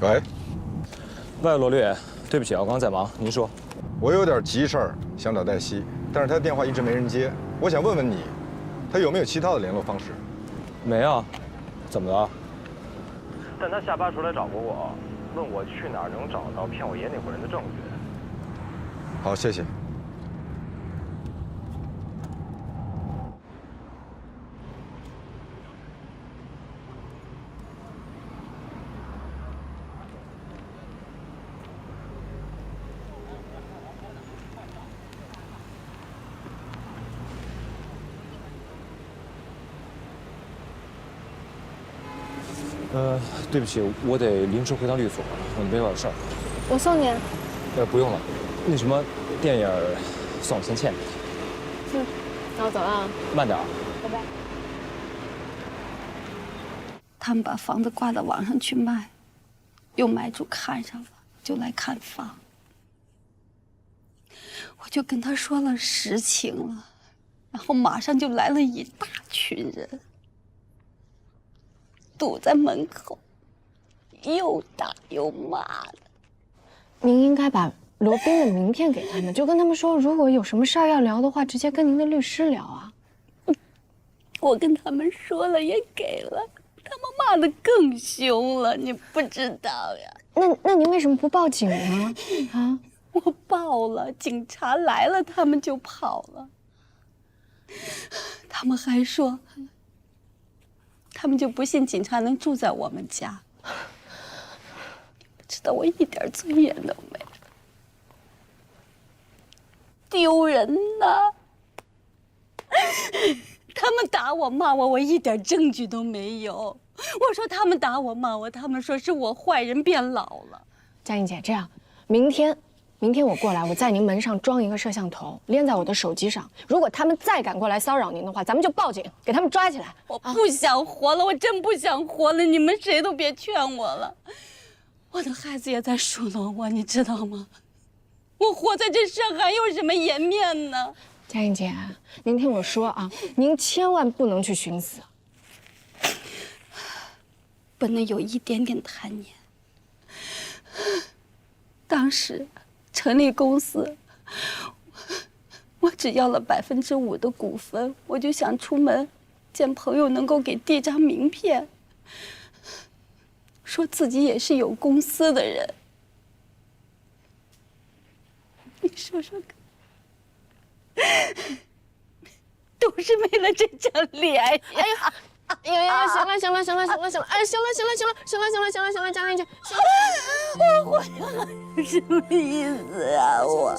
喂，喂，罗律，对不起啊，我刚刚在忙，您说。我有点急事儿想找黛西，但是她的电话一直没人接。我想问问你，她有没有其他的联络方式？没啊，怎么了？但他下班时候来找过我，问我去哪儿能找到骗我爷那伙人的证据。好，谢谢。对不起，我得临时回趟律所，我那边有点事儿。我送你。不用了，那什么，电影算我先欠你。嗯，那我走了啊。慢点啊。拜拜。他们把房子挂到网上去卖，有买主看上了，就来看房。我就跟他说了实情了，然后马上就来了一大群人，堵在门口，又打又骂的。您应该把罗宾的名片给他们，就跟他们说，如果有什么事儿要聊的话，直接跟您的律师聊啊。我跟他们说了，也给了，他们骂得更凶了，你不知道呀。那您为什么不报警呢？啊？我报了，警察来了，他们就跑了。他们还说，他们就不信警察能住在我们家。你不知道我一点尊严都没有，丢人呐！他们打我骂我，我一点证据都没有。我说他们打我骂我，他们说是我坏人变老了。佳颖姐，这样，明天我过来，我在您门上装一个摄像头，连在我的手机上。如果他们再敢过来骚扰您的话，咱们就报警，给他们抓起来。我不想活了，我真不想活了，你们谁都别劝我了。我的孩子也在数落我，你知道吗？我活在这上还有什么颜面呢？佳颖姐，您听我说啊，您千万不能去寻死，不能有一点点贪念。当时成立公司，我只要了5%的股份，我就想出门见朋友能够给递张名片，说自己也是有公司的人。你说说看，都是为了这张脸呀！哎呀！行了，哎，行了，佳颖姐，我活着什么意思啊？我。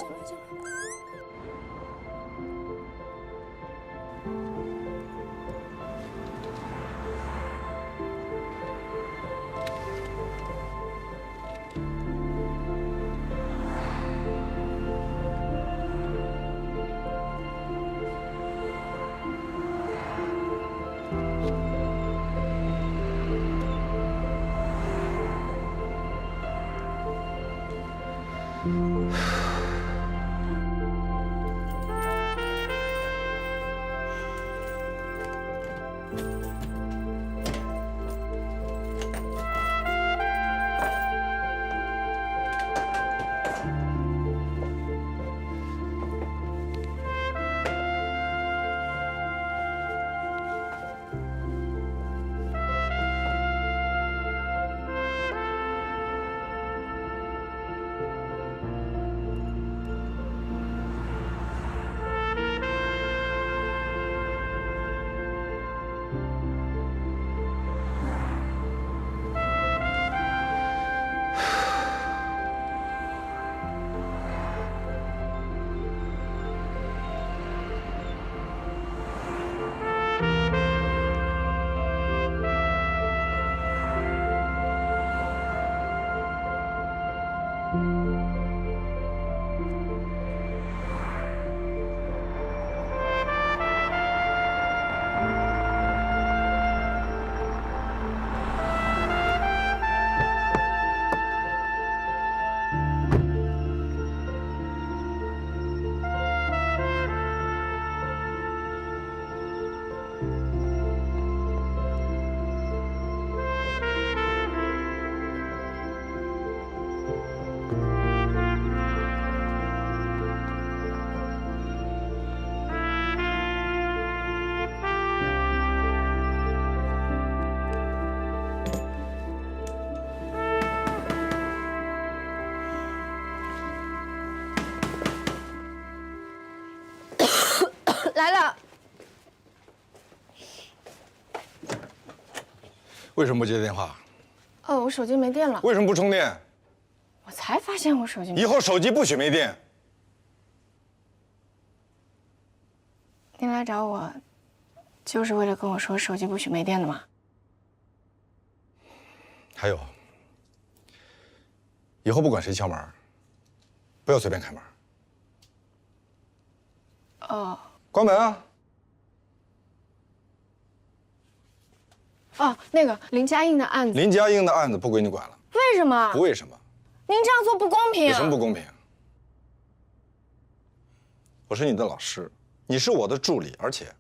来了。为什么不接电话？我手机没电了。为什么不充电？我才发现我手机没电。以后手机不许没电。您来找我，就是为了跟我说手机不许没电的吗？还有，以后不管谁敲门，不要随便开门。哦。关门啊！哦，那个林佳映的案子。林佳映的案子不归你管了。为什么？不为什么？您这样做不公平。有什么不公平？我是你的老师，你是我的助理，而且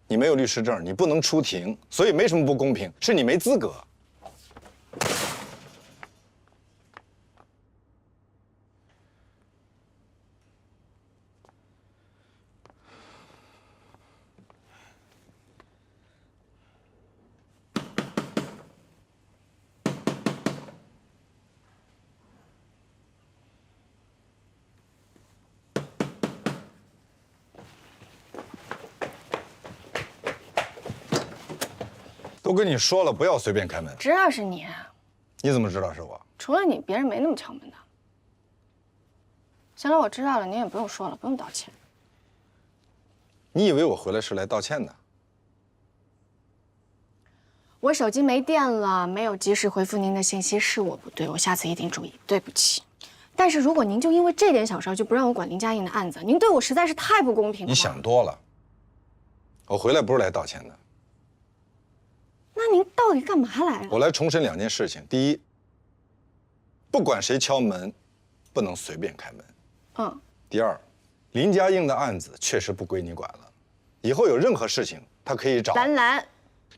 你没有律师证，你不能出庭，所以没什么不公平，是你没资格。都跟你说了，不要随便开门。知道是你，你怎么知道是我？除了你，别人没那么敲门的。行了，我知道了，您也不用说了，不用道歉。你以为我回来是来道歉的？我手机没电了，没有及时回复您的信息，是我不对，我下次一定注意，对不起。但是如果您就因为这点小事就不让我管林佳映的案子，您对我实在是太不公平了。你想多了，我回来不是来道歉的。那您到底干嘛来了？我来重申2件事情：第一，不管谁敲门，不能随便开门。第二，林佳映的案子确实不归你管了，以后有任何事情，他可以找兰兰，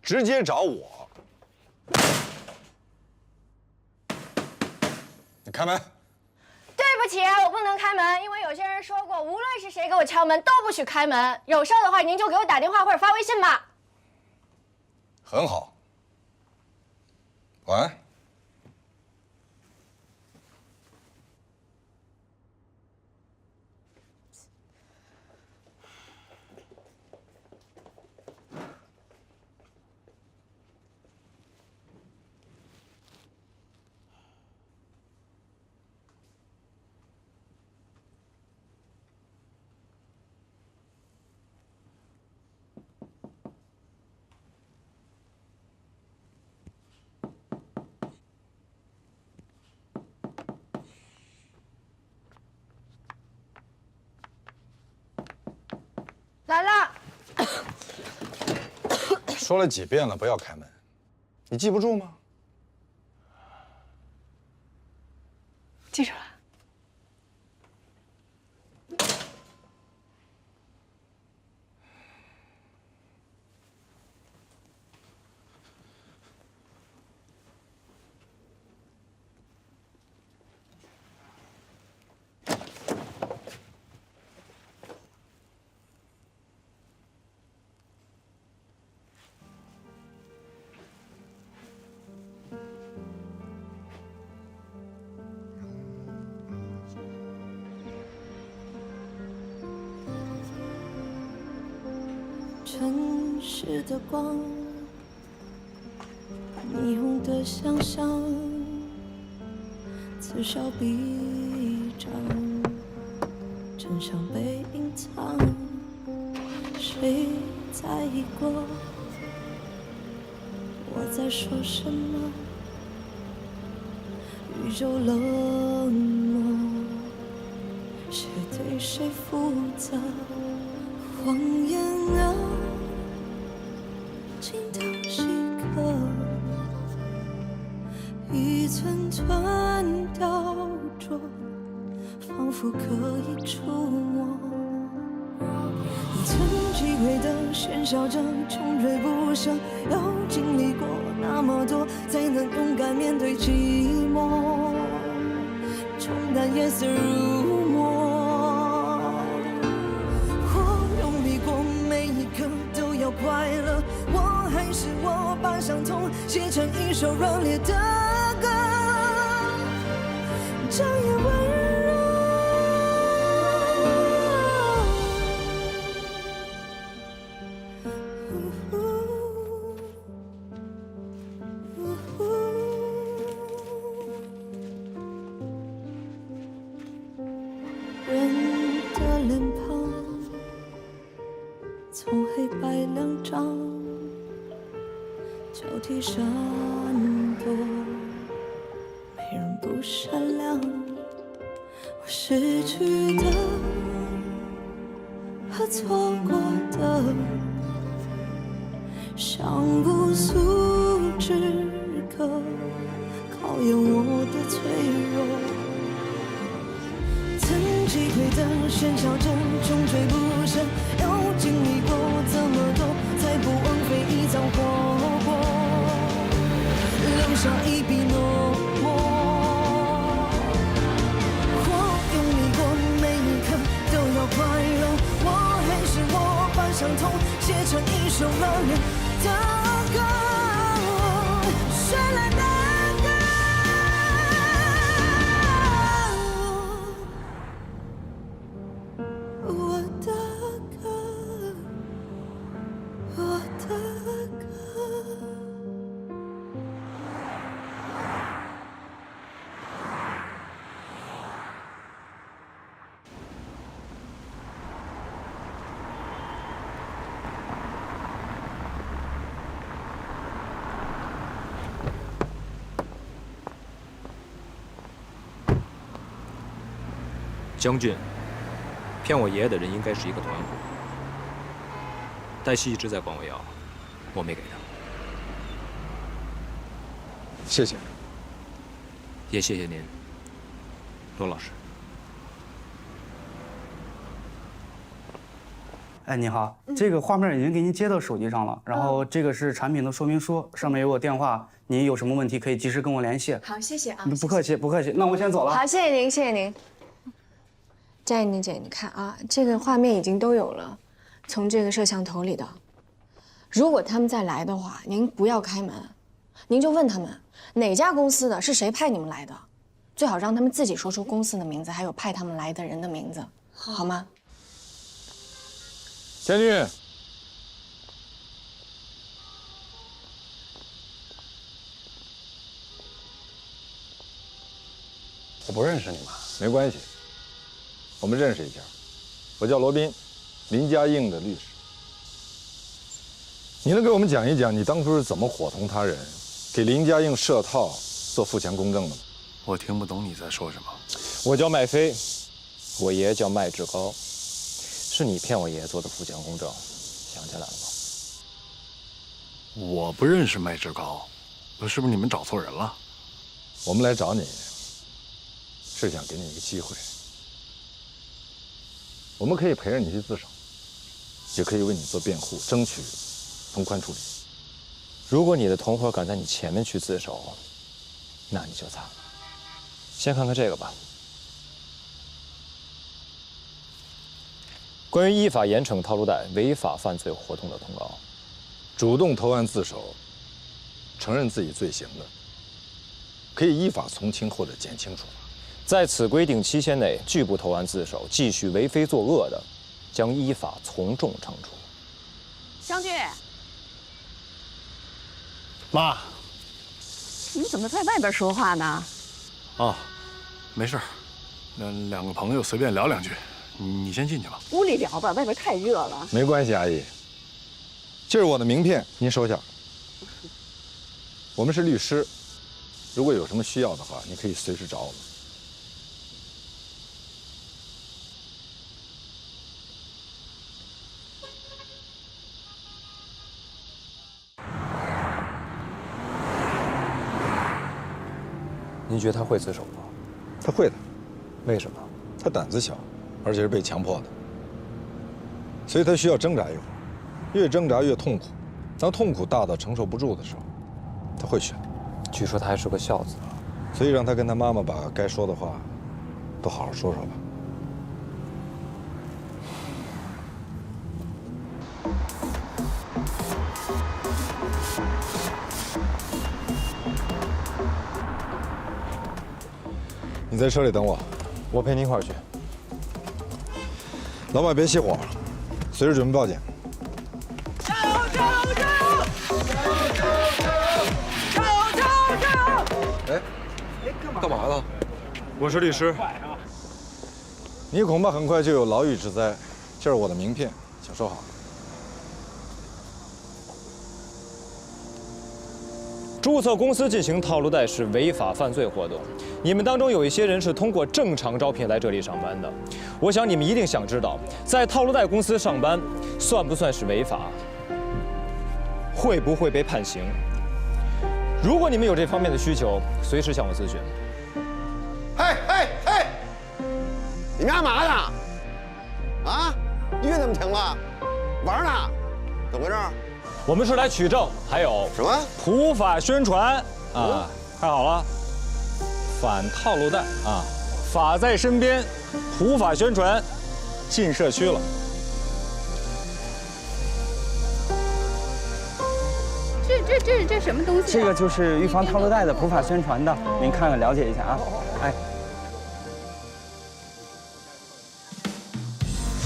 直接找我。你开门。对不起，我不能开门，因为有些人说过，无论是谁给我敲门，都不许开门。有事的话，您就给我打电话或者发微信吧。很好，晚安。来了。说了几遍了，不要开门，你记不住吗？记住了。城市的光，霓虹的想象，此消彼长，真相被隐藏。谁在意过我在说什么？宇宙冷漠，谁对谁负责？谎言啊，精雕细刻，一寸寸雕琢，仿佛可以触摸。曾击溃的喧嚣着，穷追不舍，要经历过那么多，才能勇敢面对寂寞，冲淡夜色如墨。我用力过，每一刻都要快乐，我还是我，把伤痛写成一首热烈的歌，这样温柔。地闪躲，没人不善良。我失去的和错过的，像不速之客，考验我的脆弱。曾击溃的喧嚣着，穷追不舍，要经历过这么多，才不枉费一遭活过，留下一笔诺。或用力过每一刻都要快乐，我还是我把伤痛写成一首热烈的歌，绚烂的。将军，骗我爷爷的人应该是一个团伙。黛西一直在管我要，我没给他。谢谢。也谢谢您，罗老师。哎，你好，这个画面已经给您接到手机上了，然后这个是产品的说明书，上面有我电话，您有什么问题可以及时跟我联系。好，谢谢啊。不客气，不客气。那我先走了。好，谢谢您，谢谢您。佳妮姐，你看啊，这个画面已经都有了，从这个摄像头里的。如果他们再来的话，您不要开门，您就问他们哪家公司的，是谁派你们来的，最好让他们自己说出公司的名字，还有派他们来的人的名字，好吗？将军，我不认识你们，没关系。我们认识一下，我叫罗宾，林家硬的律师。你能给我们讲一讲你当初是怎么伙同他人，给林家硬设套做富强公证的吗？我听不懂你在说什么。我叫麦飞，我爷爷叫麦志高，是你骗我爷爷做的富强公证，想起来了吗？我不认识麦志高，是不是你们找错人了？我们来找你，是想给你一个机会。我们可以陪着你去自首，也可以为你做辩护，争取从宽处理。如果你的同伙敢在你前面去自首，那你就惨了。先看看这个吧，关于依法严惩套路贷违法犯罪活动的通告。主动投案自首，承认自己罪行的，可以依法从轻或者减轻处罚。在此规定期限内拒不投案自首，继续为非作恶的，将依法从重惩处。将军，妈，你怎么在外边说话呢？哦，没事，那两个朋友随便聊两句，你先进去吧。屋里聊吧，外边太热了。没关系，阿姨，这是我的名片，您收下。我们是律师，如果有什么需要的话，你可以随时找我们。您觉得他会自首吗？他会的。为什么？他胆子小，而且是被强迫的，所以他需要挣扎一会儿，越挣扎越痛苦。当痛苦大到承受不住的时候，他会选。据说他还是个孝子，所以让他跟他妈妈把该说的话都好好说说吧。你在车里等我，我陪您一块儿去。老板别熄火，随时准备报警。加油！加油！加油！加油！加油！加油！加油！加油！哎，干嘛呢？我是律师。你恐怕很快就有牢狱之灾。这是我的名片，请收好。注册公司进行套路贷是违法犯罪活动。你们当中有一些人是通过正常招聘来这里上班的，我想你们一定想知道，在套路贷公司上班算不算是违法？会不会被判刑？如果你们有这方面的需求，随时向我咨询。嘿，你们干嘛呢？啊，音乐怎么停了？玩呢？怎么回事？我们是来取证，还有什么普法宣传啊！看好了，反套路贷啊，法在身边，普法宣传，进社区了。这什么东西？这个就是预防套路贷的普法宣传的，您看看了解一下啊。哎。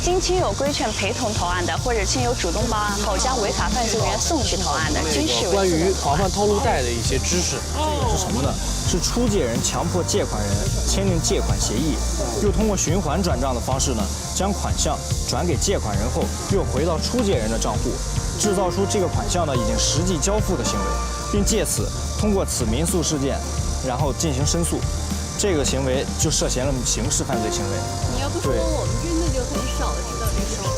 经亲友规劝陪同投案的，或者亲友主动报案后将违法犯罪人送去投案的，均视为关于防范套路贷的一些知识是什么呢？是出借人强迫借款人签订借款协议，又通过循环转账的方式呢，将款项转给借款人后，又回到出借人的账户，制造出这个款项呢已经实际交付的行为，并借此通过此民诉事件，然后进行申诉。这个行为就涉嫌了刑事犯罪行为。你要不说，我们真的就很少知道这个。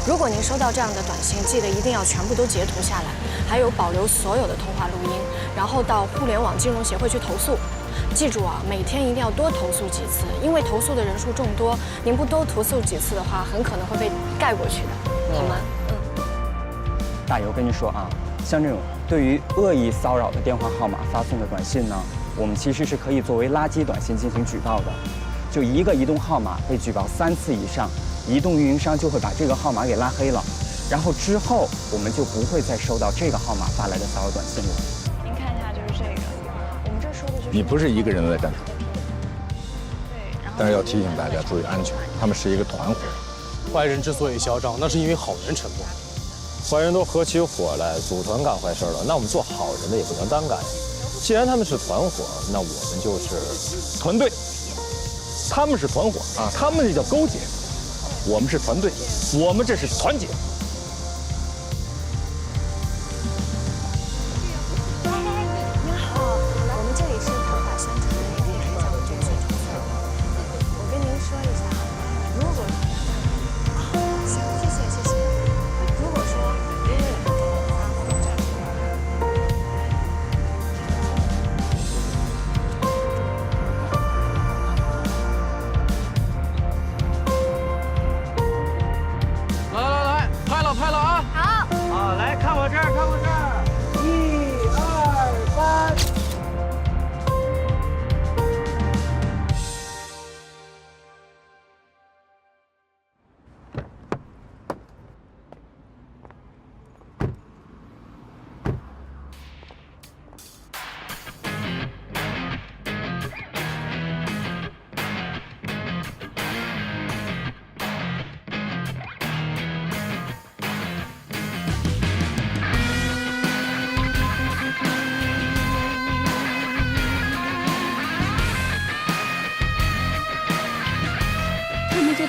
如果您收到这样的短信，记得一定要全部都截图下来，还有保留所有的通话录音，然后到互联网金融协会去投诉。记住啊，每天一定要多投诉几次，因为投诉的人数众多，您不多投诉几次的话，很可能会被盖过去的，好吗？大友跟你说啊，像这种对于恶意骚扰的电话号码发送的短信呢，我们其实是可以作为垃圾短信进行举报的。就一个移动号码被举报3次以上，移动运营商就会把这个号码给拉黑了，然后之后我们就不会再收到这个号码发来的骚扰短信了。您看一下，就是这个，我们这说的就是你不是一个人在干什么？对，然后但是要提醒大家注意安全，他们是一个团伙。坏人之所以嚣张，那是因为好人沉默。坏人都合起伙来组团干坏事了，那我们做好人的也不能单干。既然他们是团伙，那我们就是团队。他们是团伙啊，他们这叫勾结；我们是团队，我们这是团结。您好，我们这里是普法宣传，也是讲正确政策。我跟您说一下，如果行，谢谢。如果说因为发火这样。来，拍了啊！好，来看我这儿，1、2、3。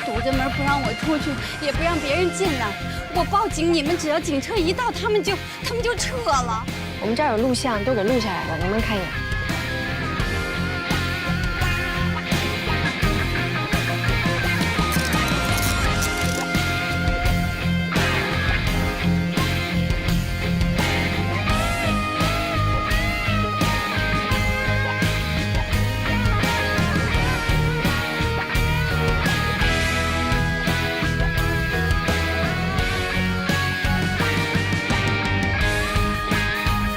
堵着门不让我出去，也不让别人进来。我报警，你们只要警车一到，他们就撤了。我们这儿有录像，都给录下来了，您们看一眼。